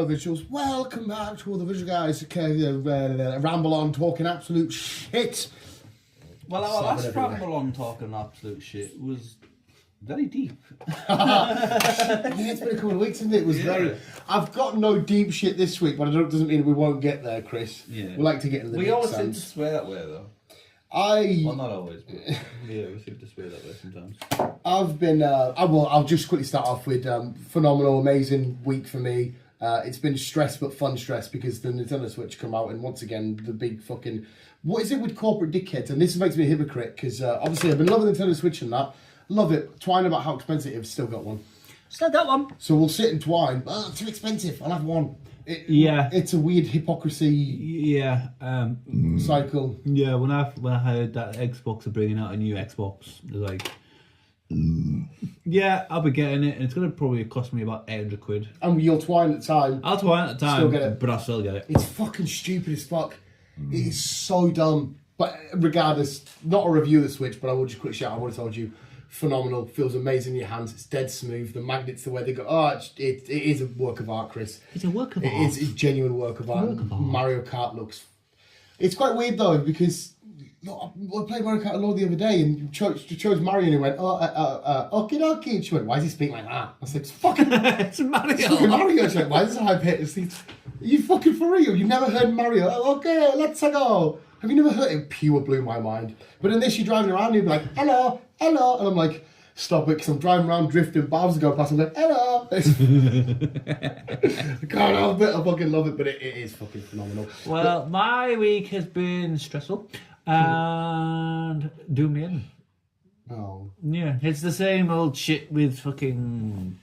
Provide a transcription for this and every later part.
Hello, visuals. Welcome back to all the visual guys. Ramble on, talking absolute shit. Well, our last ramble on talking absolute shit was very deep. Yeah, it's been a couple of weeks, isn't it? It was very. I've got no deep shit this week, but it doesn't mean we won't get there, Chris. Yeah. We like to get into the We deep always seem sense. to swear that way, though. Well, not always, but yeah, we seem to swear that way sometimes. I've been. I'll just quickly start off with phenomenal, amazing week for me. It's been stress, but fun stress, because the Nintendo Switch come out, and once again the big fucking. What is it with corporate dickheads? And this makes me a hypocrite because obviously I've been loving the Nintendo Switch and that. Love it. Twine about how expensive it is. Still got one. Still got one. So we'll sit and twine. Oh, too expensive. I'll have one. It's a weird hypocrisy cycle. Yeah, when I heard that Xbox are bringing out a new Xbox, it was like, yeah, I'll be getting it, and it's going to probably cost me about £800. And you'll twine at the time. I'll twine at the time, Still get it. but I'll still get it. It's fucking stupid as fuck. It is so dumb. But regardless, not a review of the Switch, but I will just quick shout. I would have told you, phenomenal. Feels amazing in your hands. It's dead smooth. The magnets, the way they go. Oh, it is a work of art, Chris. It's a work of art. It is a genuine work of art. Mariokart looks. It's quite weird though, because I played Mariokart alone the other day, and chose Mario, and he went, okie dokie. And she went, why does he speak like that? I said, it's fucking It's Mario. It's fucking Mario. She went, why is it high pitched? Are you fucking for real? You've never heard Mario? Oh, okay, let's go. Have you never heard it? Pure blew my mind. But in this, you're driving around, and you'd be like, hello, hello. And I'm like, stop it, because I'm driving around drifting, barbs go past, I'm like, hello. I can't help it, I fucking love it, but it is fucking phenomenal. Well, my week has been stressful and doing me in. Oh. Yeah, it's the same old shit with fucking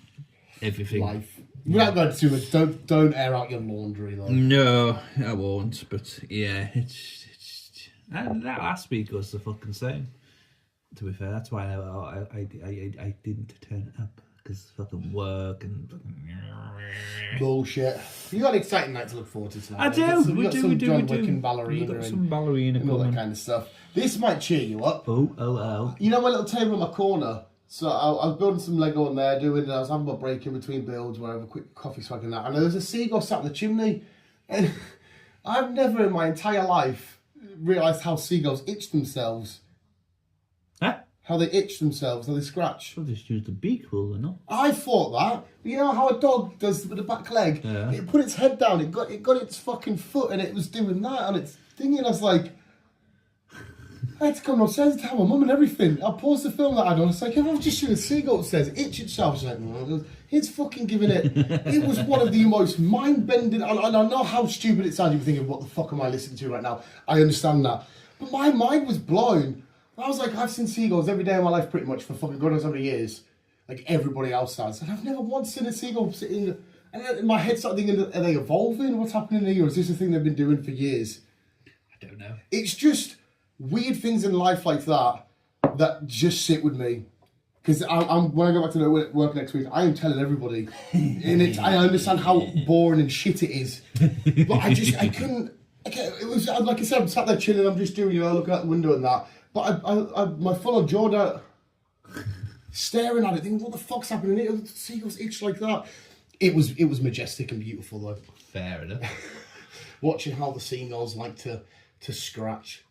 everything. Life. We're not going too much. Don't air out your laundry, though. No, I won't. But yeah, it's and that last week was the fucking same. To be fair, that's why I didn't turn up, because fucking work and Bullshit. You got an exciting night to look forward to tonight. I do. We got some John Wick and We ballerina got some ballerina and all that coming. kind of stuff. This might cheer you up. Oh. You know my little table in my corner? So I was building some Lego in there, I was having my break in between builds, whatever, quick coffee swag and that. And there was a seagull sat in the chimney. And I've never in my entire life realised how seagulls itch themselves. Huh? How they itch themselves, how they scratch. I'll just use the beak, will they not? I thought that. But you know how a dog does with the back leg? Yeah. It put its head down, it got its fucking foot, and it was doing that on its thing, and I was like, I had to come upstairs and tell my mum and everything. I paused the film that I had on. I was like, I've just seen a seagull upstairs. It itched itself. She's like, no, it's fucking giving it. It was one of the most mind-bending. And I know how stupid it sounds. You're thinking, what the fuck am I listening to right now? I understand that. But my mind was blown. I was like, I've seen seagulls every day of my life pretty much for fucking God knows how many years. Like everybody else has. And I've never once seen a seagull sitting. And in my head started thinking, are they evolving? What's happening here? Or is this a thing they've been doing for years? I don't know. It's just weird things in life like that just sit with me. Because I'm when I go back to work next week, I am telling everybody. And I understand how boring and shit it is. But I couldn't. It was like I said, I'm sat there chilling, I'm just doing, looking out the window and that. But I my full of jaw staring at it, thinking, what the fuck's happening here? The seagulls itch like that. It was majestic and beautiful though. Fair enough. Watching how the seagulls like to scratch.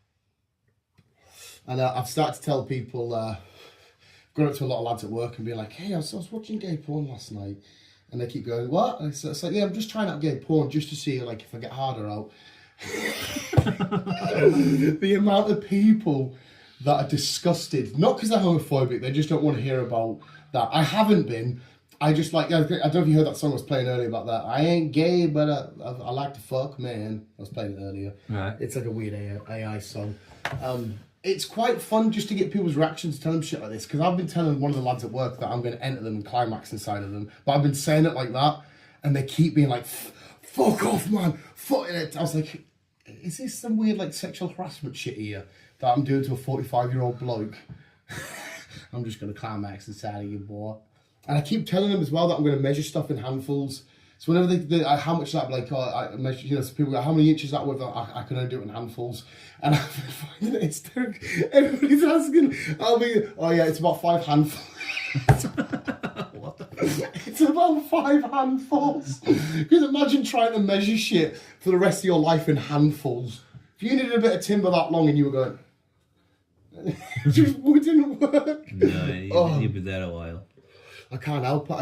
And I've started to tell people, going up to a lot of lads at work and be like, hey, I was watching gay porn last night. And they keep going, what? And it's like, yeah, I'm just trying out gay porn just to see like if I get harder out. The amount of people that are disgusted, not because they're homophobic, they just don't want to hear about that. I haven't been. I just like, I don't know if you heard that song I was playing earlier about that. I ain't gay, but I like to fuck, man. I was playing it earlier. Right. It's like a weird AI song. It's quite fun just to get people's reactions to tell them shit like this, because I've been telling one of the lads at work that I'm going to enter them and climax inside of them, but I've been saying it like that, and they keep being like, fuck off, man, fuck it. I was like, is this some weird like sexual harassment shit here that I'm doing to a 45-year-old bloke? I'm just going to climax inside of you, boy. And I keep telling them as well that I'm going to measure stuff in handfuls. So whenever they how much that, like, I measure, so people go, how many inches that with? I can only do it in handfuls. And I've been finding it hysterical. Everybody's asking, oh yeah, it's about 5 handfuls. What the It's about 5 handfuls. Because imagine trying to measure shit for the rest of your life in handfuls. If you needed a bit of timber that long and you were going, it just wouldn't work. No, you'd be there a while. I can't help it.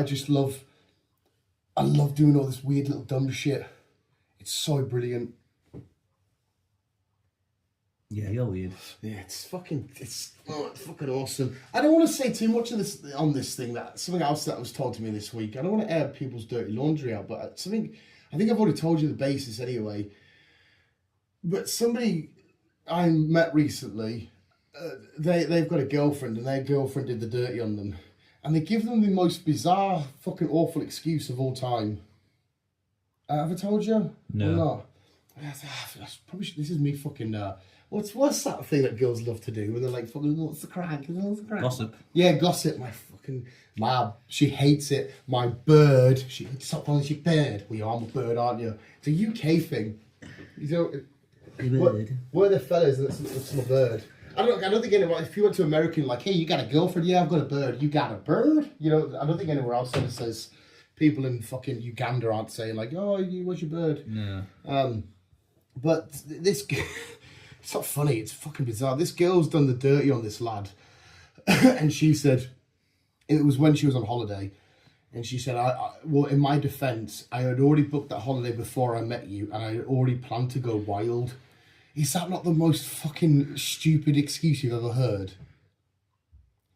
I love doing all this weird little dumb shit. It's so brilliant. Yeah, you're weird. Yeah, it's fucking awesome. I don't want to say too much of this on this thing. That something else that was told to me this week. I don't want to air people's dirty laundry out, but something I think I've already told you the basis anyway. But somebody I met recently, they've got a girlfriend, and their girlfriend did the dirty on them, and they give them the most bizarre, fucking awful excuse of all time. Have I told you? No. Or not? Probably this is me fucking. What's that thing that girls love to do when they're like, fucking, what's the crack? Gossip. Yeah, gossip. She hates it. My bird. Stop calling she bird. Well, I'm a bird, aren't you? It's a UK thing. You know, we're the fellas and it's my bird. I don't think anywhere. If you went to American, like, hey, you got a girlfriend? Yeah, I've got a bird. You got a bird? You know, I don't think anywhere else sort of says. People in fucking Uganda aren't saying like, oh, what's your bird? No. But this. It's not funny, it's fucking bizarre. This girl's done the dirty on this lad. And she said, it was when she was on holiday. And she said, well, in my defence, I had already booked that holiday before I met you, and I had already planned to go wild. Is that not the most fucking stupid excuse you've ever heard?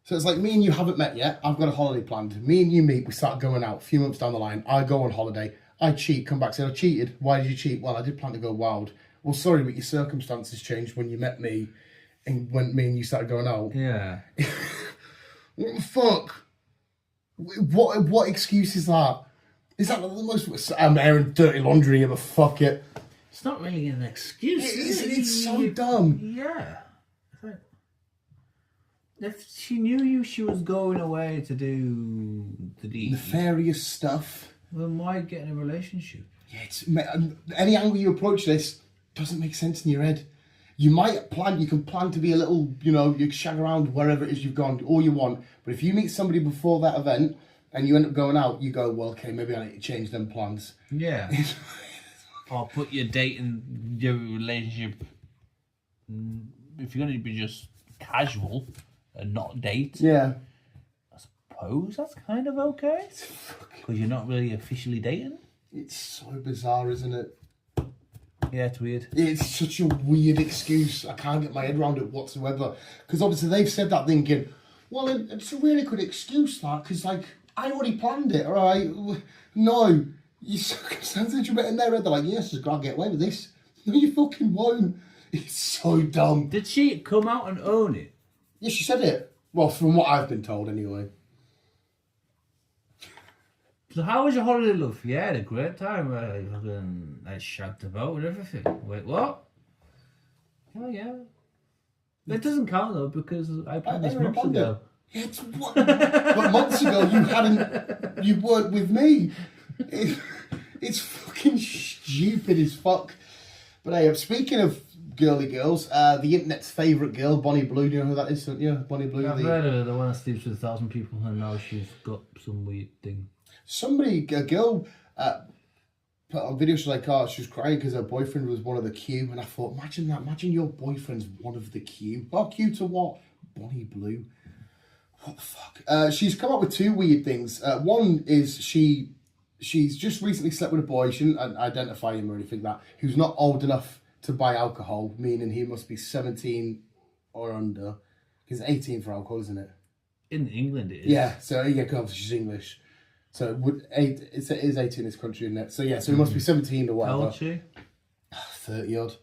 So it's like, me and you haven't met yet. I've got a holiday planned. Me and you meet, we start going out. A few months down the line, I go on holiday. I cheat, come back, say, I cheated. Why did you cheat? Well, I did plan to go wild. Well, sorry, but your circumstances changed when you met me and when me and you started going out. Yeah. What the fuck? What excuse is that? Is that the most... I'm airing dirty laundry, but fuck it. It's not really an excuse. It's so dumb. Yeah. If she knew she was going away to do the deed... Nefarious stuff. Then why get in a relationship? Yeah, any angle you approach this doesn't make sense in your head. You can plan to be a little, you shag around wherever it is you've gone, all you want. But if you meet somebody before that event and you end up going out, you go, well, okay, maybe I need to change them plans. Yeah. Or put your date and your relationship, if you're going to be just casual and not date. Yeah. I suppose that's kind of okay. Because you're not really officially dating. It's so bizarre, isn't it? Yeah, it's weird. It's such a weird excuse. I can't get my head around it whatsoever. Because obviously they've said that thinking, well, it's a really good excuse, that, because, like, I already planned it, all right? No. Your circumstances, you're in their head, they're like, yes, I've got to get away with this. No, you fucking won't. It's so dumb. Did she come out and own it? Yeah, she said it. Well, from what I've been told, anyway. So how was your holiday, love? Yeah, I had a great time. I shagged about and everything. Wait, what? Oh, yeah. It doesn't count, though, because I planned this months ago. It's what? But months ago, you weren't with me. It's fucking stupid as fuck. But hey, speaking of girly girls, the internet's favourite girl, Bonnie Blue, do you know who that is, don't you? Bonnie Blue. I've heard of her, the one that sleeps with 1,000 people, and now she's got some weird thing. A girl, put on video, she's like, oh, she was crying because her boyfriend was one of the queue. And I thought, imagine that. Imagine your boyfriend's one of the queue. Oh, queue to what? Bonnie Blue. What the fuck? She's come up with two weird things. One is she's just recently slept with a boy. She didn't identify him or anything like that. Who's not old enough to buy alcohol, meaning he must be 17 or under. Because 18 for alcohol, isn't it? In England, it is. Yeah, so yeah, because she's English. So it is 18 in this country, isn't it? So yeah, so he must be 17 or whatever. How old is she? 30 odd,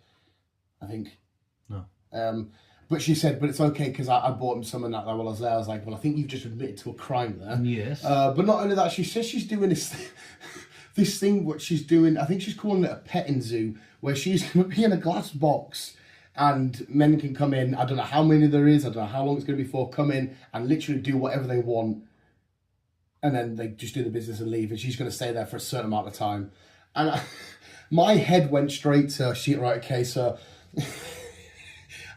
I think. No. But she said, but it's okay because I bought him some of that while I was there. I was like, well, I think you've just admitted to a crime there. Yes. But not only that, she says she's doing this thing, what she's doing, I think she's calling it a petting zoo, where she's going to be in a glass box and men can come in. I don't know how many there is. I don't know how long it's going to be for. Come in and literally do whatever they want. And then they just do the business and leave. And she's going to stay there for a certain amount of time. And my head went straight to, right, okay, so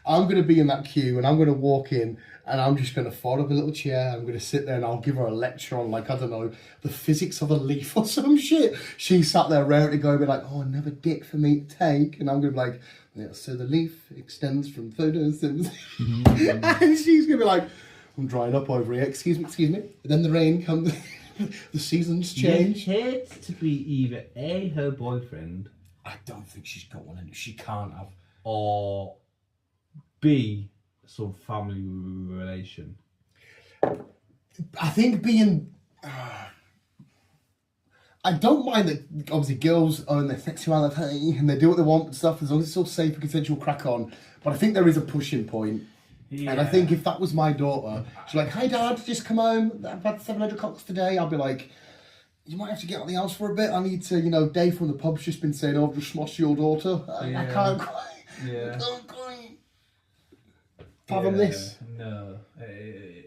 I'm going to be in that queue and I'm going to walk in And I'm just going to fold up a little chair. I'm going to sit there and I'll give her a lecture on, like, I don't know, the physics of a leaf or some shit. She sat there ready to go and be like, oh, another dick for me to take. And I'm going to be like, yeah, so the leaf extends from photosynthesis. And she's going to be like, I'm drying up over here. Excuse me. And then the rain comes. The seasons change. You hate to be either A, her boyfriend. I don't think she's got one and she can't have. Or B, some family relation. I think being... I don't mind that, obviously, girls own their sexuality and they do what they want and stuff, as long as it's all safe and consensual, crack on. But I think there is a pushing point. Yeah. And I think if that was my daughter, she's like, "Hi Dad, just come home, I've had 700 cocks today," I'll be like, "You might have to get out of the house for a bit. I need to, Dave from the pub's just been saying, oh, I've just smashed your daughter. I can't quite. Yeah. I can't quite fathom this." No.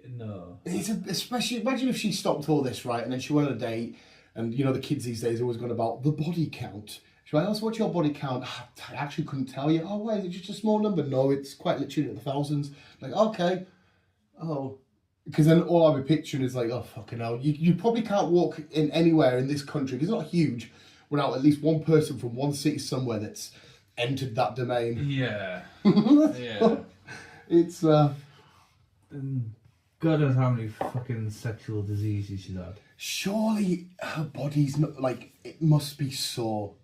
No. It's especially, imagine if she stopped all this, right, and then she went on a date, and the kids these days are always going about the body count. She's like, "Oh, so what's your body count?" I actually couldn't tell you. "Oh, wait, is it just a small number?" "No, it's quite literally in the thousands." Like, okay. Oh. Because then all I'll be picturing is like, oh, fucking hell. You probably can't walk in anywhere in this country, because it's not huge, without at least one person from one city somewhere that's entered that domain. Yeah. Yeah. It's, God knows how many fucking sexual diseases she's had. Surely her body's not, like, it must be sore.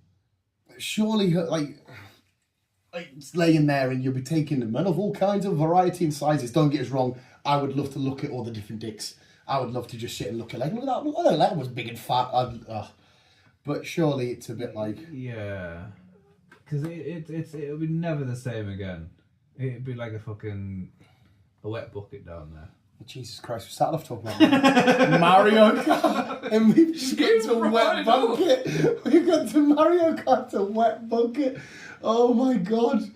Surely her, like it's laying there and you'll be taking them, and of all kinds of variety and sizes. Don't get us wrong, I would love to look at all the different dicks. I would love to just sit and look at like, look at that, oh, that leg was big and fat. But surely it's a bit like... Yeah. Because it'll be never the same again. It'd be like a wet bucket down there. Jesus Christ, we started off talking about Mario Kart, and we've just got to wet bucket. We've got to Mario Kart to wet bucket. Oh my God.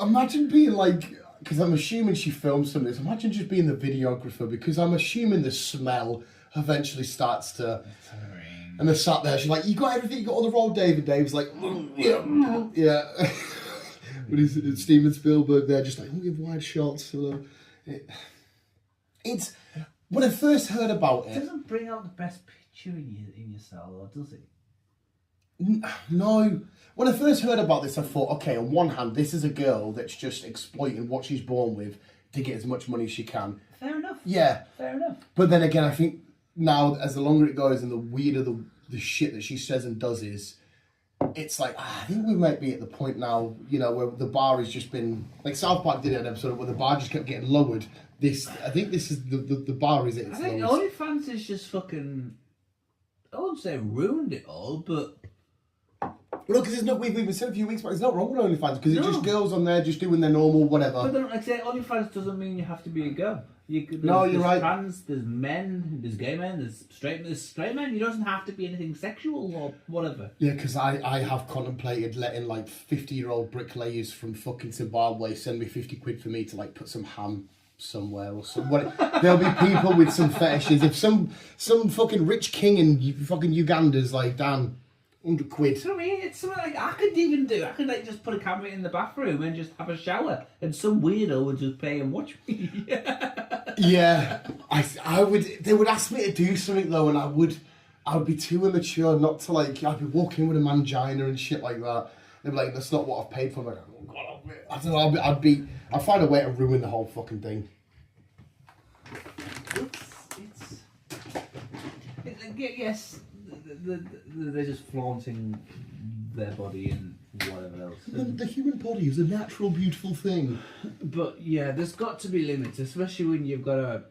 Imagine being like, because I'm assuming she filmed some of this, imagine just being the videographer, because I'm assuming the smell eventually starts to... And they're sat there, she's like, "You got everything, you got all the roll, David." Dave's like, "Yeah." But he's Steven Spielberg there, just like, "Don't give wide shots." It's when I first heard about it. It doesn't bring out the best picture in yourself, or does it? No. When I first heard about this, I thought, okay, on one hand, this is a girl that's just exploiting what she's born with to get as much money as she can. Fair enough. Yeah. Fair enough. But then again, I think now, as the longer it goes and the weirder the shit that she says and does is, it's like, I think we might be at the point now, where the bar has just been, like South Park did an episode where the bar just kept getting lowered. I think this is the bar is at its lowest. I think OnlyFans is just fucking, I wouldn't say ruined it all, but... Well, because we've even said a few weeks back, there's not wrong with OnlyFans, because it's just girls on there just doing their normal whatever. But like I say, OnlyFans doesn't mean you have to be a girl. You're right. There's trans, there's men, there's gay men, there's straight men. You doesn't have to be anything sexual or whatever. Yeah, because I have contemplated letting like 50-year-old bricklayers from fucking Zimbabwe send me 50 quid for me to like put some ham somewhere or somewhere. There'll be people with some fetishes. If some fucking rich king in fucking Uganda's like, damn, 100 quid. So I mean, it's something like I could even do. I could like just put a camera in the bathroom and just have a shower, and some weirdo would just pay and watch me. Yeah, I would. They would ask me to do something though, and I would be too immature not to like. I'd be walking with a mangina and shit like that. They'd be like, "That's not what I've paid for." I'm like, "Oh God, I don't know." I'd find a way to ruin the whole fucking thing. Yes, they're just flaunting their body and whatever else. The human body is a natural, beautiful thing. But yeah, there's got to be limits, especially when you've got is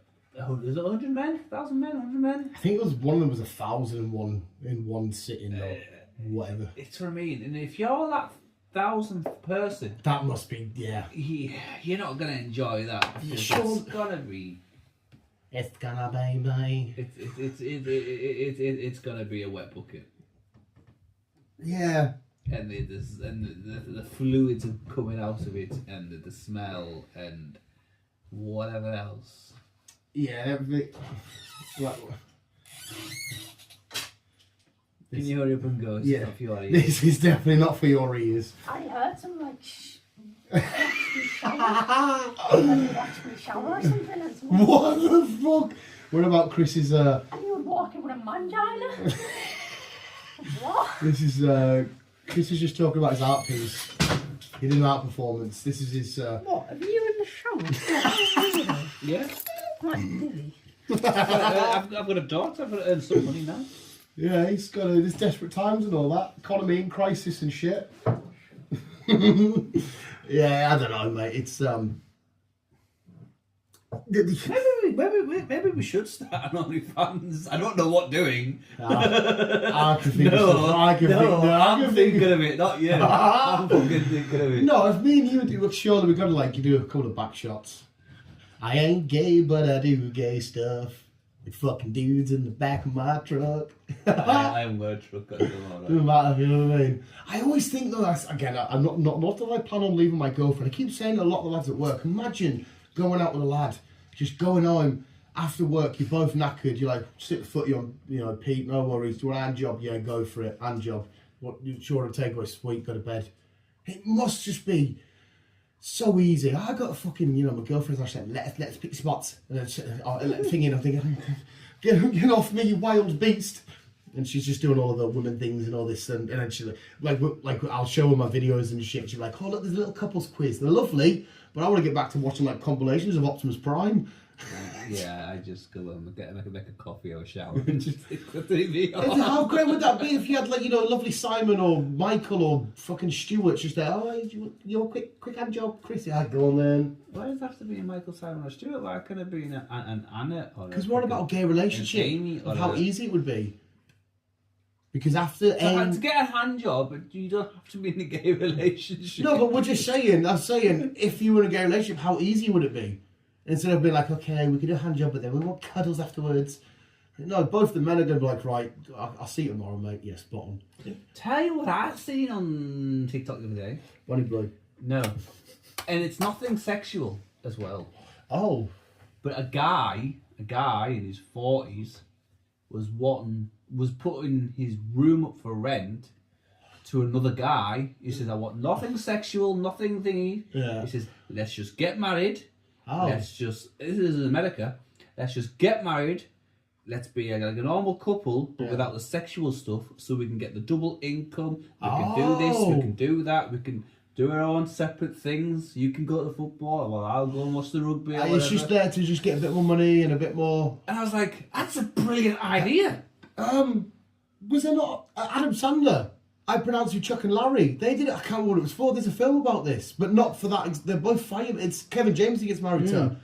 it 100 men? 1,000 men? 100 men? I think it was one of them was 1,001 in one sitting or whatever. It's what I mean. And if you're that 1,000th person, that must be you're not gonna enjoy that. Sure. It's gonna be. It's gonna be. It's gonna be a wet bucket. Yeah. And the fluids are coming out of it, and the smell, and whatever else. Yeah. Can you hurry up and go? Yeah. Off your ears. This is definitely not for your ears. I heard some Watch me shower or something. And someone, What the fuck? What about Chris's? and you would walk in with a mangina. What? This is Chris is just talking about his art piece. He did an art performance. This is his. What? Are you in the shower? Yeah. Like Billy. I've got a daughter. I've got to earn some money now. Yeah, he's got this desperate times and all that economy and crisis and shit. Yeah, I don't know, mate. It's Maybe we should start an OnlyFans. I don't know what doing. I can think of something. I'm thinking of it, not you. I'm fucking thinking of it. No, if me and you do, surely we're gonna like you do a couple of back shots. I ain't gay, but I do gay stuff. With fucking dudes in the back of my truck. I am going to truck. Doesn't matter, you know what I mean? I always think though, that's, again, I'm not that I plan on leaving my girlfriend. I keep saying to a lot of the lads at work, imagine going out with a lad, just going home after work, you're both knackered, you're like, sit the footy on, you know, Pete, no worries, do you want a hand job? Yeah, go for it, hand job. What, you sure to take away, sweet, go to bed. It must just be so easy. I got a fucking, you know, my girlfriend's like, let's pick spots. And then I'm thinking, get off me, you wild beast. And she's just doing all of the woman things and all this. And then she's like, I'll show her my videos and shit. She's like, oh, look, there's a little couples quiz. They're lovely, but I want to get back to watching like compilations of Optimus Prime. Yeah, I just go and make a coffee or a shower and just take the TV on. How great would that be if you had like, you know, lovely Simon or Michael or fucking Stuart just there, oh, you want a quick hand job, Chris? Yeah, go on then. Why does it have to be Michael, Simon or Stuart? Why can't it be an Anna or because what about a gay relationship? Amy or of how easy it would be. Because after to get a hand job, you don't have to be in a gay relationship. No, but we're just saying, I'm saying, if you were in a gay relationship, how easy would it be? Instead of being like, okay, we could do a hand job, but then we want cuddles afterwards. No, both the men are going to be like, right, I'll see you tomorrow, mate. Yes, spot on. Tell you what I've seen on TikTok the other day. Bonnie Blue. No. And it's nothing sexual as well. Oh. But a guy in his 40s was putting his room up for rent to another guy. He says, I want nothing sexual, nothing thingy. Yeah. He says, let's just get married. Oh. This is in America. Let's just get married. Let's be like a normal couple, but without the sexual stuff, so we can get the double income. We can do this, we can do that, we can do our own separate things. You can go to the football, well, I'll go and watch the rugby. Or it's just there to just get a bit more money and a bit more. And I was like, that's a brilliant idea. Was there not Adam Sandler? I pronounce you Chuck and Larry. They did it. I can't remember what it was for. There's a film about this, but not for that. They're both fine. It's Kevin James he gets married to.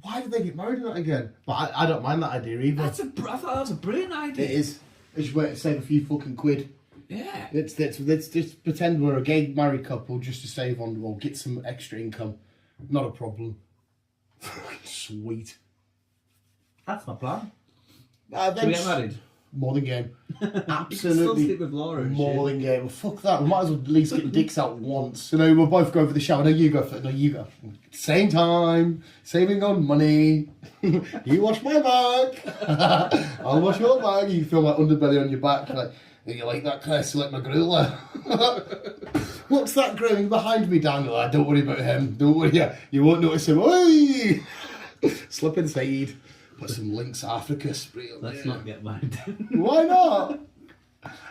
Why did they get married in that again? But I don't mind that idea either. I thought that was a brilliant idea. It is. It's just way to save a few fucking quid. Yeah. Let's just pretend we're a gay married couple just to save on or get some extra income. Not a problem. Sweet. That's my plan. Then Should we get married? More than game. You can still Absolutely. sleep with Laura and More shit. than game. Well, fuck that. We might as well at least get dicks out once. You know, we'll both go for the shower. No, you go for it. No, you go. Same time. Saving on money. You wash my back. I'll wash your back. You feel my underbelly on your back. Like, you like that, Chris? You like my groomer? What's that growing behind me, Daniel? Don't worry about him. Don't worry. You won't notice him. Oi! Slip inside. Put some Lynx Africa spray on Let's there. not get married. Why not?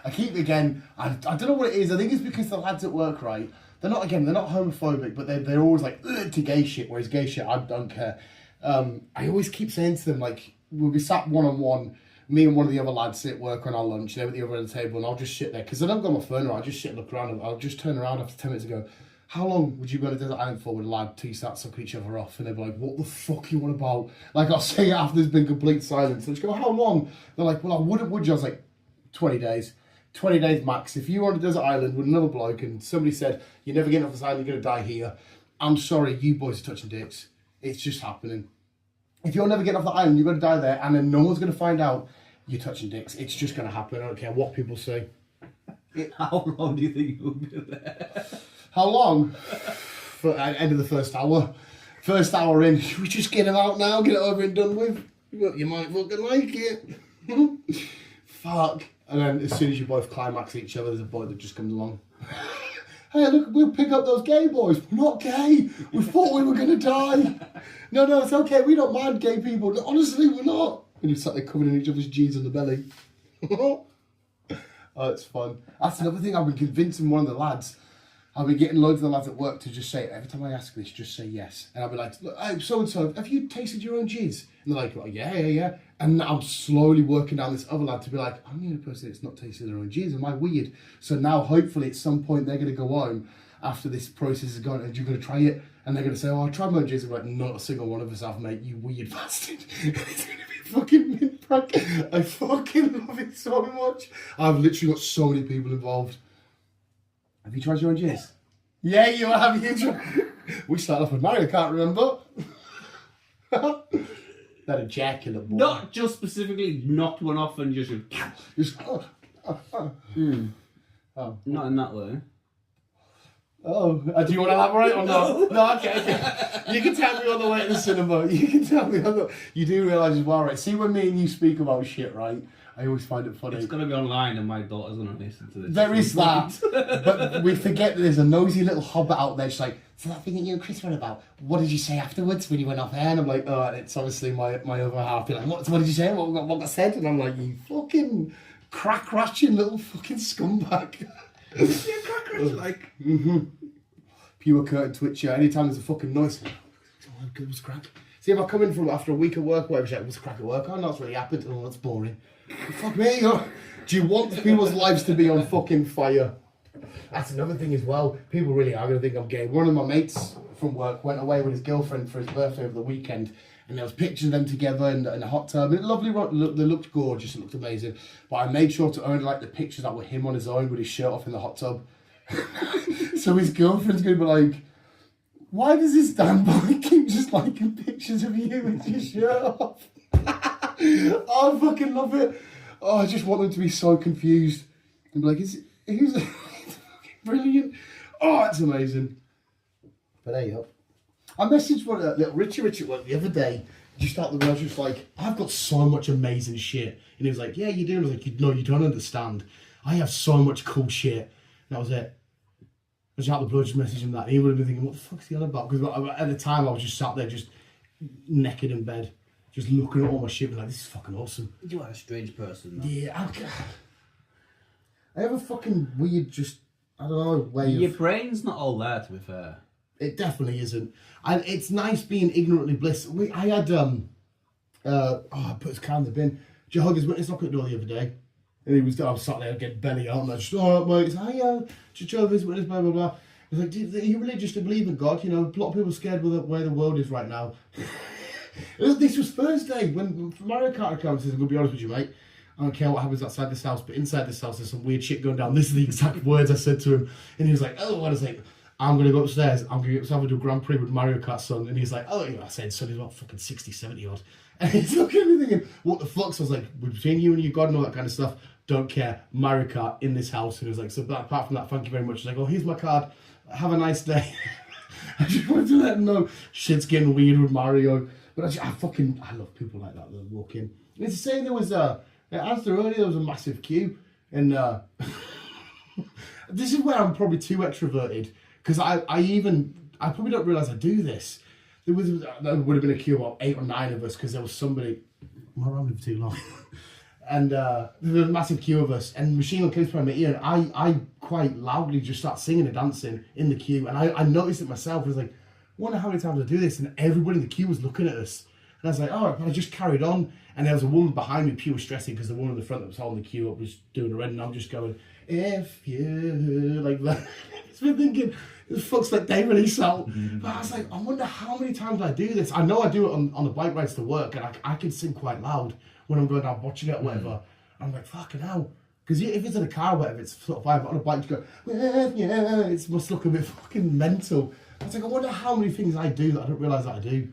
I keep again. I don't know what it is. I think it's because the lads at work, right? They're not homophobic, but they're always like to gay shit. Whereas gay shit, I don't care. I always keep saying to them like we'll be sat one on one. Me and one of the other lads sit at work on our lunch. They're at the other end of the table, and I'll just sit there because I don't got my phone around. I just sit and look around. And I'll just turn around after 10 minutes and go, how long would you go to Desert Island for with a lad till you start sucking each other off? And they'll be like, what the fuck you want about? Like, I'll say it after there's been complete silence. So I just go, how long? They're like, well, I wouldn't, would you? I was like, 20 days. 20 days max. If you were on a desert island with another bloke and somebody said, you're never getting off this island, you're going to die here. I'm sorry, you boys are touching dicks. It's just happening. If you're never getting off the island, you're going to die there and then no one's going to find out you're touching dicks. It's just going to happen. I don't care what people say. How long do you think you'll be there? How long? For end of the first hour. First hour in. Should we just get him out now? Get it over and done with? You might fucking like it. Fuck. And then as soon as you both climax each other, there's a boy that just comes along. hey, look, we'll pick up those gay boys. We're not gay. We thought we were going to die. No, it's okay. We don't mind gay people. No, honestly, we're not. And you sat there covering in each other's jeans on the belly. Oh, it's fun. That's another thing I've been convincing one of the lads. I've been getting loads of the lads at work to just say, every time I ask this, just say yes. And I'll be like, look, oh, so-and-so, have you tasted your own jizz? And they're like, oh, yeah. And I'm slowly working down this other lad to be like, I'm the only person that's not tasted their own jizz. Am I weird? So now, hopefully, at some point, they're going to go home after this process is gone, and you're going to try it. And they're going to say, oh, I tried my own jizz. I'm like, not a single one of us have, mate, you weird bastard. It's going to be a fucking mid-prank. I fucking love it so much. I've literally got so many people involved. Have you tried your own jizz? Yeah, you have. We started off with Mariokart, remember? That ejaculate boy. Not just specifically knocked one off and just Oh. not in that way. Oh, do you want to elaborate or not? No, okay. You can tell me on the way to the cinema. You do realise as well, right? See, when me and you speak about shit, right? I always find it funny. It's going to be online and my daughter's going to listen to this. There is that. But we forget that there's a nosy little hobbit out there. She's like, so that thing that you and Chris were about, what did you say afterwards when you went off air? And I'm like, oh, and it's obviously my other half. Be like, what did you say? What got said? And I'm like, you fucking crack-ratching little fucking scumbag. Yeah, crackers, like. Pure curtain twitcher. Anytime there's a fucking noise, what's crack? See, if I come in from after a week of work, whatever, like, what's crack at work? Oh, no, it's really happened. Oh, that's boring. Fuck me. Do you want people's lives to be on fucking fire? That's another thing as well. People really are going to think I'm gay. One of my mates from work went away with his girlfriend for his birthday over the weekend, and there was pictures of them together in a hot tub. And lovely, they looked gorgeous, it looked amazing. But I made sure to only like the pictures that were him on his own with his shirt off in the hot tub. So his girlfriend's going to be like, why does this damn boy keep just liking pictures of you with your shirt off? Oh, I fucking love it. Oh, I just want them to be so confused. And be like, who's it's fucking brilliant. Oh, it's amazing. But there you go. I messaged one little Richie at work the other day. Just out the way, I was just like, I've got so much amazing shit. And he was like, yeah, you do. And I was like, no, you don't understand. I have so much cool shit. And that was it. I was out the blue, just messaged him that. And he would have been thinking, what the fuck's he on about? Because at the time, I was just sat there, just naked in bed, just looking at all my shit, like, this is fucking awesome. You are a strange person, though. Yeah, I have a fucking weird, just, I don't know, way Your of... brain's not all there, to be fair. It definitely isn't. And it's nice being ignorantly bliss. I had, I put his car in the bin. Jehovah's Witness knocked at the door the other day. And I was sat there getting belly out, and I just, all right, mate, he's like, hey, Jehovah's Witness, blah, blah, blah. He's like, are you religious to believe in God? You know, a lot of people are scared with where the world is right now. This was Thursday, when Mariokart comes. I'm going to be honest with you, mate. I don't care what happens outside this house, but inside this house, there's some weird shit going down. This is the exact words I said to him. And he was like, oh, what is it? I'm going to go upstairs. I'm going to get myself into a Grand Prix with Mariokart, son. And he's like, oh, I said, son, he's about fucking 60, 70 odd. And he's looking at me thinking, what the fuck? So I was like, between you and your God and all that kind of stuff, don't care. Mariokart in this house. And he was like, so apart from that, thank you very much. He's like, oh, here's my card. Have a nice day. I just wanted to let him know shit's getting weird with Mario. But I love people like that walk in. And it's the same, there was at Asda earlier, there was a massive queue. And this is where I'm probably too extroverted. Because I probably don't realise I do this. There would have been a queue of about 8 or 9 of us because there was somebody. Am I rambling for too long? And there was a massive queue of us, and Machine Gun Kelly's playing my ear, and I quite loudly just start singing and dancing in the queue, and I noticed it myself. I was like, I wonder how many times I do this, and everybody in the queue was looking at us. And I was like, oh, and I just carried on, and there was a woman behind me pure stressing because the woman in the front that was holding the queue up was doing the red, and I'm just going, if you, like that. It's been thinking, this fuck's like day release out. But I was like, I wonder how many times I do this. I know I do it on the bike rides to work, and I can sing quite loud when I'm going down watching it or whatever. I'm like, fucking hell. Because if it's in a car or whatever, it's sort of fine, but on a bike you go, well, yeah, it must look a bit fucking mental. I was like, I wonder how many things I do that I don't realise that I do.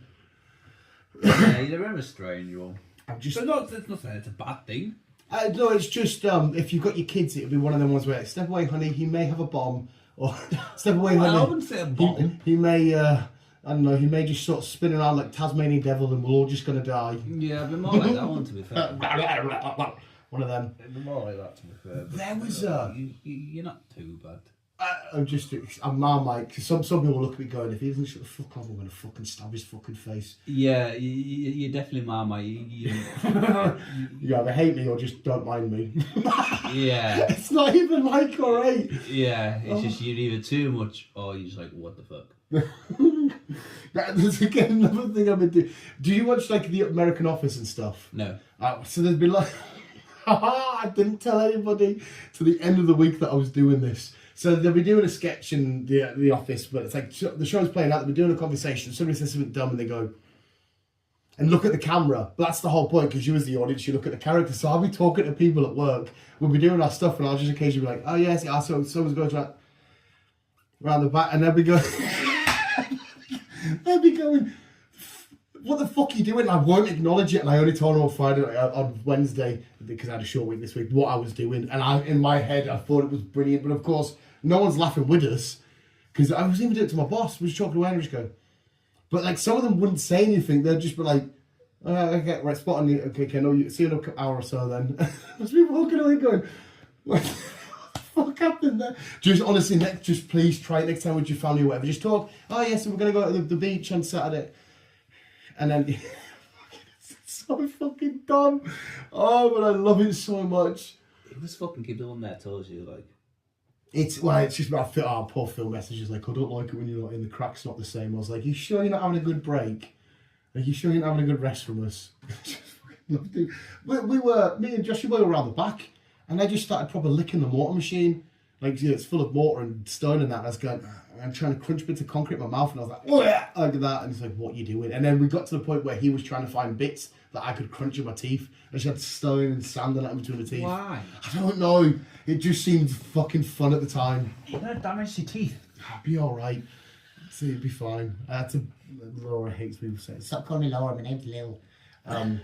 Yeah, you're a strange one. I'm just... But no, it's not saying it's a bad thing. No, it's just, if you've got your kids, it'll be one of them ones where, step away, honey, he may have a bomb. Or, step away, honey. I wouldn't say a bomb. He may, I don't know, he may just sort of spin around like Tasmanian devil and we're all just going to die. Yeah, but more like that one, to be fair. One of them. It'd be more like that, to be fair. But There was you're not too bad. I'm now like, some people look at me going, if he doesn't shut the fuck up, I'm going to fucking stab his fucking face. Yeah, you're definitely Marmite. You either hate me or just don't mind me. Yeah. It's not even like alright. Yeah, it's just you're either too much or you're just like, what the fuck? There's again another thing I've been doing. Do you watch like the American Office and stuff? No. So there's been like, I didn't tell anybody to the end of the week that I was doing this. So they'll be doing a sketch in the office, but it's like the show's playing out, they'll be doing a conversation, somebody says something dumb and they go, and look at the camera. But that's the whole point, because you as the audience, you look at the character. So I'll be talking to people at work, we'll be doing our stuff, and I'll just occasionally be like, oh yes, so someone's going to around the back, and they'll be going, what the fuck are you doing? And I won't acknowledge it, and I only told them on Friday, on Wednesday, because I had a short week this week, what I was doing, and in my head, I thought it was brilliant, but of course, no one's laughing with us, because I was even doing it to my boss, we was talking away and just go, but like, some of them wouldn't say anything, they'd just be like, okay, right, spot on you, okay, no, see you in an hour or so then. There's people walking away going, what the fuck happened there? Just honestly, just please try it next time with your family or whatever, just talk, oh yes, we're going to go to the beach on Saturday. And then, it's so fucking dumb. Oh, but I love it so much. It was fucking keep them on their toes, you like. It's just about poor Phil messages like, I don't like it when you're not in, the crack's not the same. I was like, you sure you're not having a good break? Are you sure you're not having a good rest from us? Me and Joshua were around the back, and I just started proper licking the mortar machine. Like, you know, it's full of mortar and stone and that, and I was going, I'm trying to crunch bits of concrete in my mouth, and I was like, oh yeah, like that, and he's like, what are you doing? And then we got to the point where he was trying to find bits that I could crunch in my teeth. I just had stone and sand and that in between the teeth. Why? I don't know. It just seemed fucking fun at the time. You're gonna damage your teeth. I'll be alright. See, it'd be fine. I had to. Laura hates people saying, stop calling me Laura, my name's Lil. I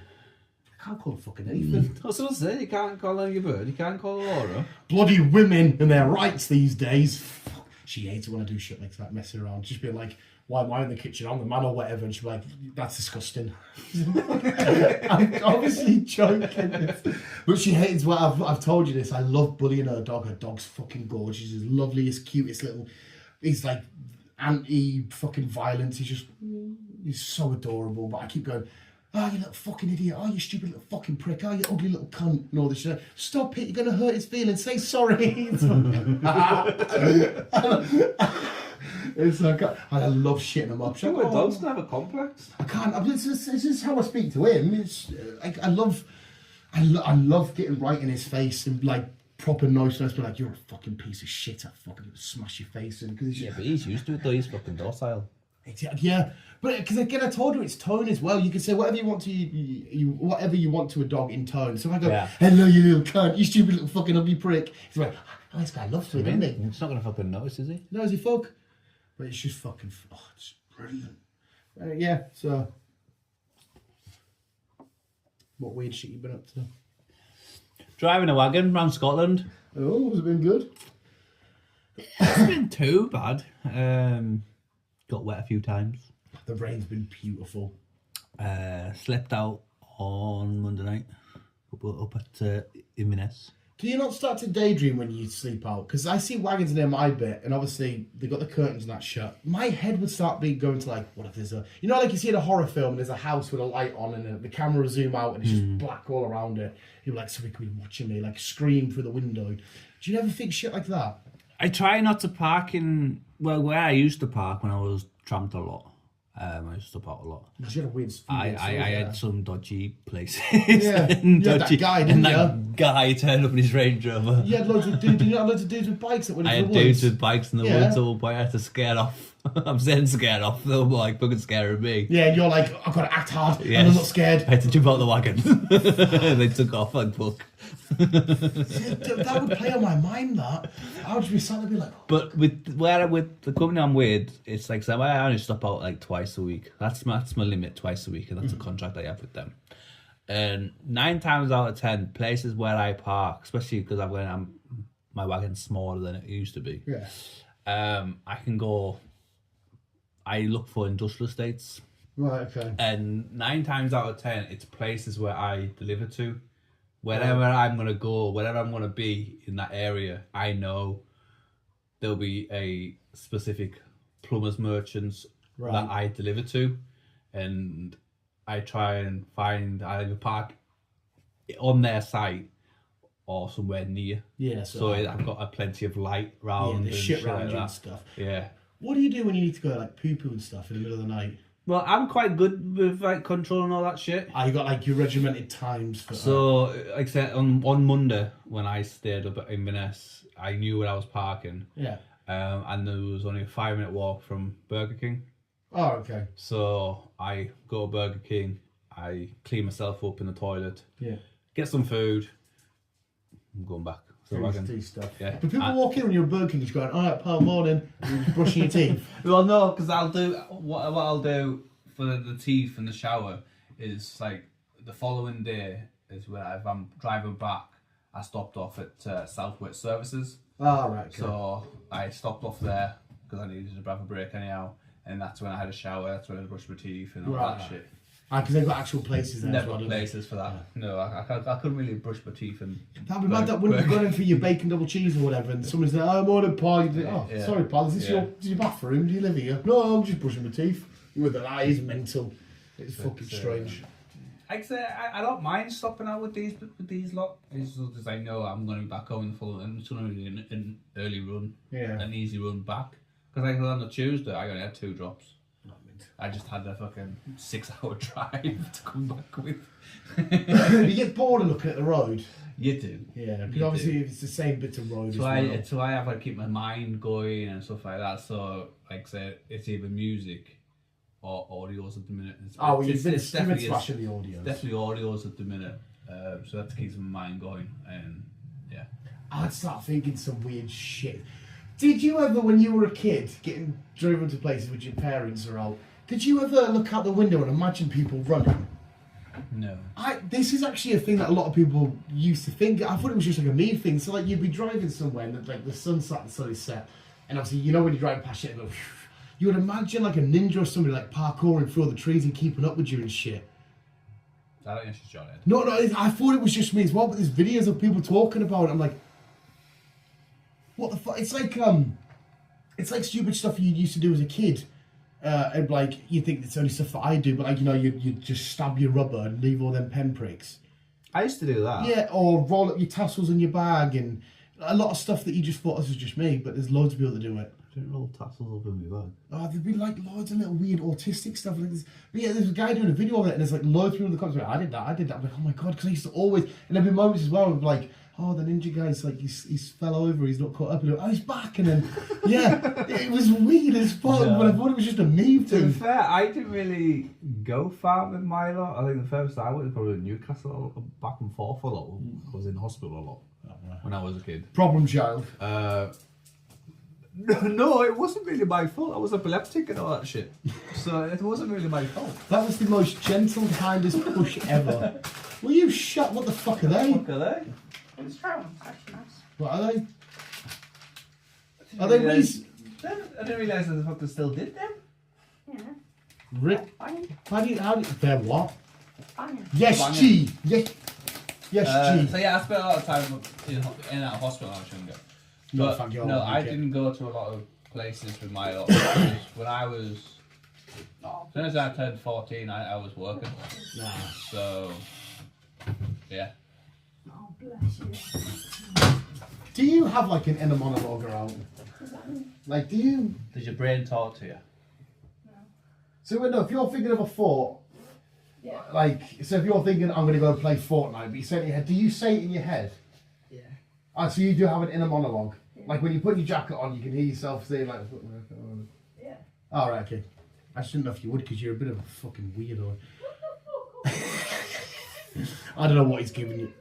can't call her fucking anything. I was going to say, you can't call her your bird, you can't call her Laura. Bloody women and their rights these days. Fuck. She hates it when I do shit like that, messing around. Just be like, why am I in the kitchen? I'm the man or whatever. And she'll be like, that's disgusting. I'm obviously joking. But she hates what I've told you this. I love bullying her dog. Her dog's fucking gorgeous. He's the loveliest, cutest little. He's like anti-fucking violence. He's so adorable. But I keep going, oh, you little fucking idiot. Oh, you stupid little fucking prick. Oh, you ugly little cunt. And all this shit. Stop it. You're going to hurt his feelings. Say sorry. It's like, I love shitting him up. Sure, dogs don't have a complex. I can't. It's just how I speak to him. It's I love getting right in his face and like proper niceness. But like, you're a fucking piece of shit. I fucking smash your face in. Yeah, but he's used to it though. He's fucking docile. Yeah, but because again, I told you it's tone as well. You can say whatever you want to whatever you want to a dog in tone. So if I go, hello, you little cunt, you stupid little fucking ugly prick. He's like, oh, this guy loves me, doesn't he? It's not gonna fucking notice, is he? No, is he fuck? But it's just fucking. Oh, it's brilliant. Yeah. So, what weird shit you been up to? Driving a wagon around Scotland. Oh, has it been good? It's been too bad. Got wet a few times. The rain's been beautiful. Slept out on Monday night up at Inverness. Do you not start to daydream when you sleep out? Because I see wagons near my bit, and obviously they've got the curtains and that shut. My head would start going to like, what if there's a... You know, like you see in a horror film, there's a house with a light on, and the camera will zoom out, and it's just black all around it. You're like, somebody could be watching me, like scream through the window. Do you never think shit like that? I try not to park in... Well, where I used to park when I was tramped a lot. I used to stop out a lot. You had a weird I had some dodgy places. Yeah, you had that guy, didn't you? That guy turned up in his Range Rover. You had loads of dudes. Did you have loads of dudes with bikes that went I into had the woods? dudes with bikes in the woods all by. I had to scare off. I'm saying scare off. They were like fucking scaring me. Yeah, and you're like, I've got to act hard, and I'm not scared. I had to jump out the wagon. They took off like fuck. That would play on my mind. That I would just be sat there and be like. But with the company I'm with, it's like so I only stop out like twice a week. That's my limit, twice a week, and that's a contract I have with them. And 9 times out of 10, places where I park, especially because my wagon's smaller than it used to be. Yeah. I can go. I look for industrial estates. Right. Okay. And 9 times out of 10, it's places where I deliver to. Wherever I'm gonna go, wherever I'm gonna be in that area, I know there'll be a specific plumbers merchants Right. that I deliver to, and I try and find either park on their site or somewhere near. Yeah, So I've got a plenty of light round. the and shit round like you and that. stuff. Yeah. What do you do when you need to go like poo-poo and stuff in the middle of the night? Well, I'm quite good with like controlling all that shit. You got like your regimented times for So, like I said, on Monday when I stayed up at Inverness, I knew where I was parking. Yeah. And there was only a 5-minute walk from Burger King. Oh, okay. So I go to Burger King, I clean myself up in the toilet, Yeah. get some food, I'm going back. So I can, Do stuff. yeah. But people walk in when you're at Burger King, just going, all right, pal, morning, and you're just brushing your teeth. Well, no, because I'll do what I'll do for the teeth and the shower is like the following day is where if I'm driving back, I stopped off at Southwest Services. Oh, right. Okay. So I stopped off there because I needed to have a break anyhow, and that's when I had a shower. That's when I brushed my teeth and all that shit. Because they've got actual places there. Never as well, places for that. No, I couldn't really brush my teeth and. That'd be mad that when you're going for your bacon double cheese or whatever, and someone's there, oh, morning, pal. You'd be, oh, Yeah. sorry, pal, is this your bathroom? Do you live here? No, I'm just brushing my teeth. With an eye is mental. It's fucking strange. Like I say, I don't mind stopping out with these lot. It's just as I know I'm going to be back home in the full, and it's going to be an early run, an easy run back. Because like on the Tuesday, I only had 2 drops. I just had a fucking 6-hour drive to come back with. You get bored of looking at the road. You do. Yeah, because obviously if it's the same bit of road So I have to keep my mind going and stuff like that. So, like I said, it's either music or audios at the minute. You've been smashing the audios. Definitely audios at the minute. So that keeps my mind going. And yeah. I'd start thinking some weird shit. Did you ever, when you were a kid, getting driven to places with your parents or all, did you ever look out the window and imagine people running? No. This is actually a thing that a lot of people used to think. I thought it was just like a me thing. So like you'd be driving somewhere and like the sun's set, the sun is set, and obviously you know when you're driving past it, you would imagine like a ninja or somebody like parkouring through all the trees and keeping up with you and shit. I don't think it's John Ed. No, I thought it was just me as well. But there's videos of people talking about it. I'm like, what the fuck? It's like stupid stuff you used to do as a kid. And like you think it's only stuff that I do, but like you just stab your rubber and leave all them pen pricks. I used to do that. Yeah, or roll up your tassels in your bag and a lot of stuff that you just thought this was just me, but there's loads of people that do it. I don't roll tassels up in my bag. Oh, there'd be like loads of little weird autistic stuff like this. But yeah, there's a guy doing a video of it, and there's like loads of people in the comments going, I did that. I'm like, oh my god, because I used to always, and there'd be moments as well of like, oh, the ninja guy's like, he's fell over, he's not caught up, and oh, he's back, and then, yeah, it was weird as fuck, but I thought it was just a meme To be thing. fair, I didn't really go far with my lot. I think the first I went was probably Newcastle, back and forth a lot. I was in hospital a lot when I was a kid. Problem child. No, it wasn't really my fault. I was epileptic and all that shit. So it wasn't really my fault. That was the most gentle, kindest push ever. Will you shut? What the fuck are they? What are they? It's drones, actually nice. What are they? Are they Reese? I didn't realise that the fuck they still did them. Yeah. Rick? Fine. How do you, they're what? Fine. Yes, Banging. G. Yes, G. So yeah, I spent a lot of time in and out of hospital when I was younger. No, But, thank you. no, I didn't go to a lot of places with my lot. Because when I was, as soon as I turned 14, I was working. Nah. So, yeah. Oh, bless you. Do you have like an inner monologue around? Like, do you? Does your brain talk to you? So, no, if you're thinking of a thought, Yeah. like, so if you're thinking, I'm going to go play Fortnite, but you say it in your head, do you say it in your head? Yeah. So you do have an inner monologue. Like when you put your jacket on, you can hear yourself saying like, Yeah. all right, okay. I just didn't know if you would because you're a bit of a fucking weirdo. I don't know what he's giving you.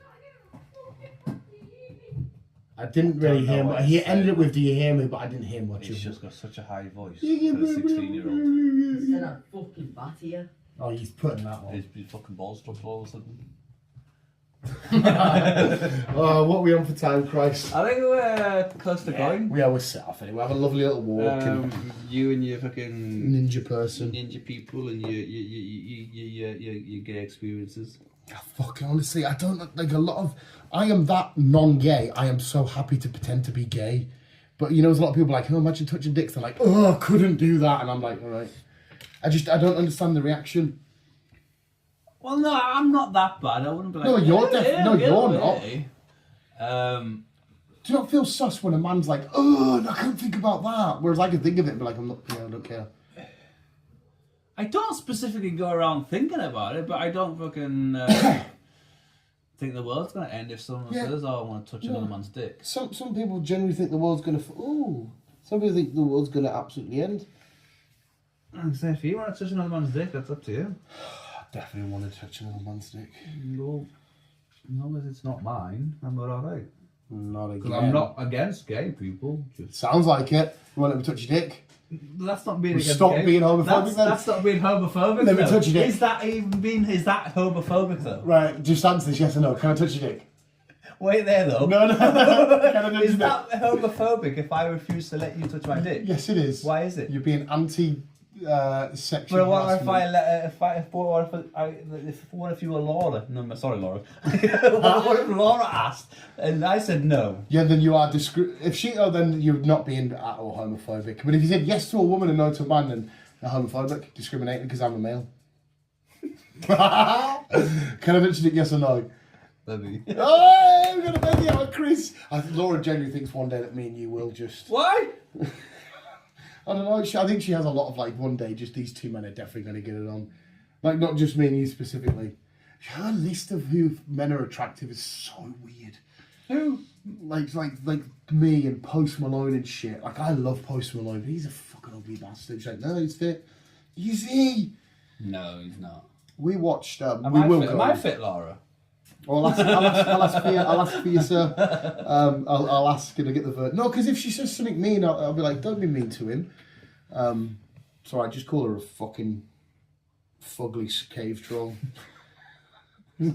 I didn't really hear much. He ended it with, do you hear me? But I didn't hear much. He's just got such a high voice for Yeah, a 16-year-old. Instead of fucking bat here. Oh, he's putting that one. His fucking balls dropped all of a sudden. Oh, what are we on for time, Christ? I think we're close to going. We're set off anyway. We have a lovely little walk. And You and your fucking ninja person. ninja people and your gay experiences. Fuck, honestly, I don't like a lot of. I am that non-gay. I am so happy to pretend to be gay, But you know, there's a lot of people like, oh, imagine touching dicks. They're like, oh, I couldn't do that. And I'm like, all right. I don't understand the reaction. Well, no, I'm not that bad. I wouldn't be like, No, you're you're not. Do you not feel sus when a man's like, oh, I can't think about that? Whereas I can think of it and be like, I don't care. I don't specifically go around thinking about it, but I don't fucking think the world's going to end if someone says, oh, I want to touch another man's dick. Some people generally think the world's going to... some people think the world's going to absolutely end. I'm saying, if you want to touch another man's dick, that's up to you. I definitely want to touch another man's dick. Well, as long as it's not mine, I'm alright. Not again. Because I'm not against gay people. Just... Sounds like it. You want to let me touch your dick? That's not being against Stop gay. being homophobic then. That's not being homophobic. Let me though. touch your dick. Is that homophobic though? Right, just answer this yes or no. Can I touch your dick? Wait there though. No. Can I touch Is your that homophobic if I refuse to let you touch my dick? Yes, it is. Why is it? You're being anti-sexual But what if what if you were Laura? No, sorry, Laura. What if Laura asked and I said no? Yeah, then you are then you're not being at all homophobic. But if you said yes to a woman and no to a man, then you're homophobic, discriminating because I'm a male. Can I mention it yes or no? Maybe. Oh, I'm gonna make it out, Chris. Laura genuinely thinks one day that me and you will just. Why? I don't know. I think she has a lot of like one day. Just these two men are definitely going to get it on. Like not just me and you specifically. Her list of who men are attractive is so weird. Who? Like me and Post Malone and shit. Like I love Post Malone, but he's a fucking ugly bastard. She's like, no, he's fit. Is he? No, he's not. We watched. Am I fit, Laura? Well, I'll ask for you, sir. I'll ask her to get the verdict. No, because if she says something mean, I'll be like, don't be mean to him. So I just call her a fucking fugly cave troll. I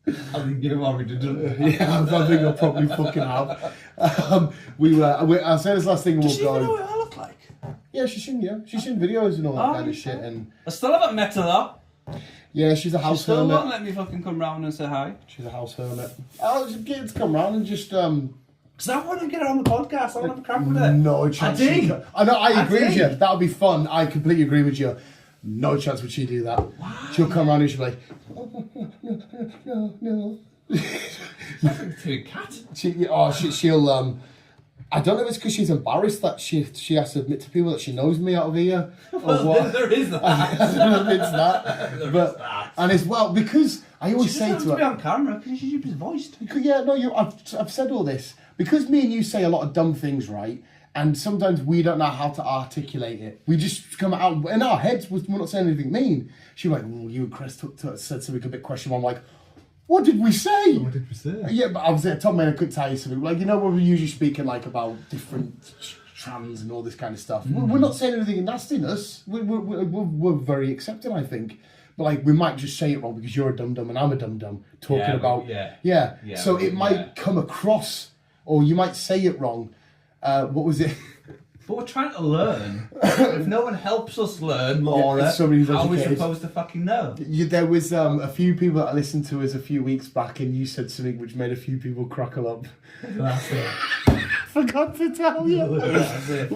think you've already done it. Yeah, I think I probably fucking have. I said this last thing. Does she even know what I look like? Yeah, she's seen videos and all that kind of shit. And I still haven't met her though. yeah, she's a house She still hermit. won't let me fucking come round and say hi. She's a house hermit. I'll just get her to come round and just Because I want to get her on the podcast. I want to have a crack with her. No chance. I did. I know. I agree with did. you. That would be fun. I completely agree with you. No chance would she do that. Why? She'll come around and she'll be like, no. To a cat. She'll. I don't know if it's because she's embarrassed that she has to admit to people that she knows me out of here or what. There is that. I don't know if it's that. There but is that. and as well because I always She say doesn't to have to be her. on camera because she's voiced. Yeah, no, I've said all this because me and you say a lot of dumb things, right? And sometimes we don't know how to articulate it. We just come out in our heads. We're not saying anything mean. She was like, well, you and Chris said something a bit questionable. I'm like, what did we say? What did we say? Yeah, but I was at Tom, man, I couldn't tell you something. Like, you know, when we're usually speaking like about different trans and all this kind of stuff. We're not saying anything in nastiness. We're very accepting, I think. But like, we might just say it wrong because you're a dum dum and I'm a dum dum talking about. Yeah. So it might come across, or you might say it wrong. What was it? But we're trying to learn. If no one helps us learn, Laura, if somebody's how are we educated. supposed to fucking know? There was a few people that listened to us a few weeks back, and you said something which made a few people crackle up. That's it. Forgot to tell you. That's it.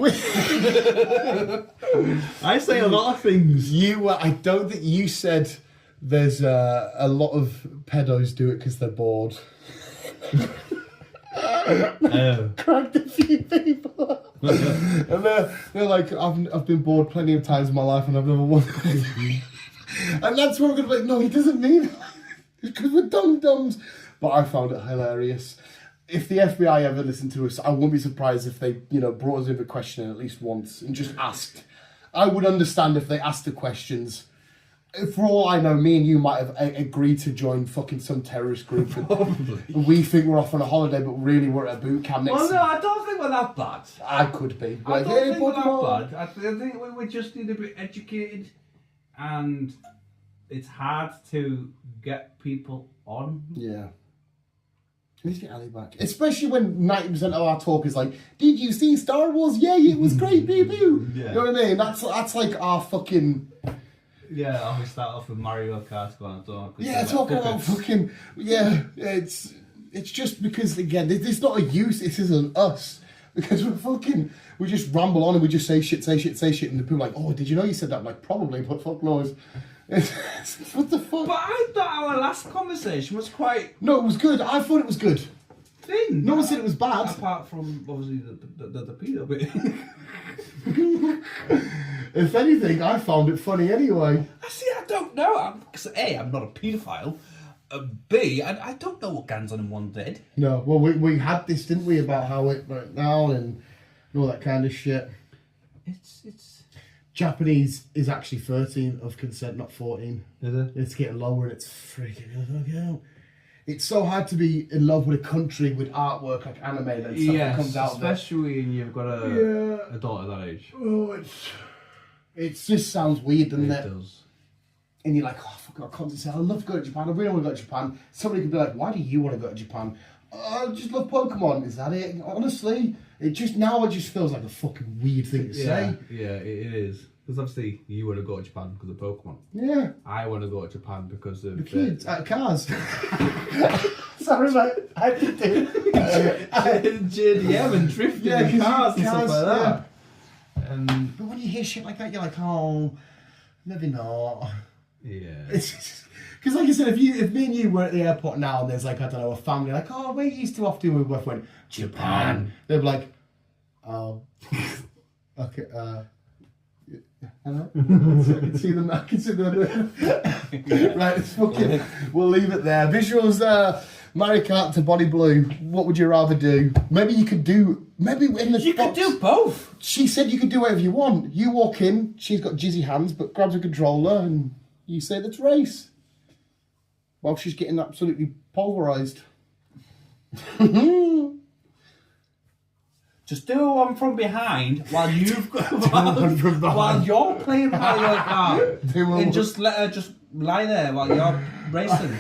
I say a lot of things. I don't think you said there's a lot of pedos do it because they're bored. Cracked a few people. And they're like, I've been bored plenty of times in my life and I've never won. And that's what I'm going to be like, no, he doesn't mean it. It's because we're dum-dums. But I found it hilarious. If the FBI ever listened to us, I wouldn't be surprised if they, brought us in a question at least once and just asked. I would understand if they asked the questions. For all I know, me and you might have agreed to join fucking some terrorist group. Probably. We think we're off on a holiday, but really we're at a boot camp next. Well, no, I don't think we're that bad. I could be. I Like, don't hey, think we're Pokemon. that bad. I think we just need to be educated, and it's hard to get people on. Yeah. We need to get Ali back. Especially when 90% of our talk is like, did you see Star Wars? Yay, it was great, pew pew. Yeah. You know what I mean? That's like our fucking... Yeah, I always start off with Mariokart going on. Yeah, talking about fucking... Yeah, it's just because, again, it's not a use, this isn't us. Because we just ramble on and we just say shit, and the people are like, oh, did you know you said that? I'm like, probably, but fuck knows. What the fuck? But I thought our last conversation was quite No, it was good. I thought it was good. thin. No one said it was bad. Apart from, obviously, the pedo bit. If anything, I found it funny anyway. I don't know. Because A, I'm not a paedophile. B, I don't know what Guyz on him one did. No, well, we had this, didn't we, about how it went down and all that kind of shit. It's Japanese is actually 13 of consent, not 14. Is it? It's getting lower and it's freaking the fuck out. It's so hard to be in love with a country with artwork like anime that stuff that comes out of it. especially when you've got a daughter that age. Oh, it just sounds weird, doesn't it? It does. And you're like, oh, fuck, I can't say, I love to go to Japan. I really want to go to Japan. Somebody could be like, why do you want to go to Japan? I just love Pokemon. Is that it? Honestly, it just feels like a fucking weird thing to say. Yeah, it is. Because obviously you want to go to Japan because of Pokemon. Yeah. I want to go to Japan because of The kids, cars. Sorry, mate. I did it. JDM and drifting Yeah, and 'cause cars and stuff like that. But when you hear shit like that, you're like, oh, maybe not. Yeah. Because like I said, if me and you were at the airport now and there's like, I don't know, a family like, oh, where you used to off to, we both went, Japan. They'd be like, oh, okay, hello? I can see them. Right, it's fucking, we'll leave it there. Visuals, Mariokart to Body Blue. What would you rather do? Maybe you could do, in the You could box. do both. She said you could do whatever you want. You walk in, she's got jizzy hands, but grabs a controller and you say, let's race. While she's getting absolutely pulverised. Just do one from behind while you've got one from behind. while you're playing Mario Kart, Do one and from- just let her just lie there while you're racing.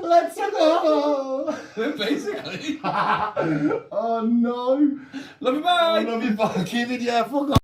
Let's go! Basically. Oh no! Love you, bye. I love you, fucking idiot. Fuck off.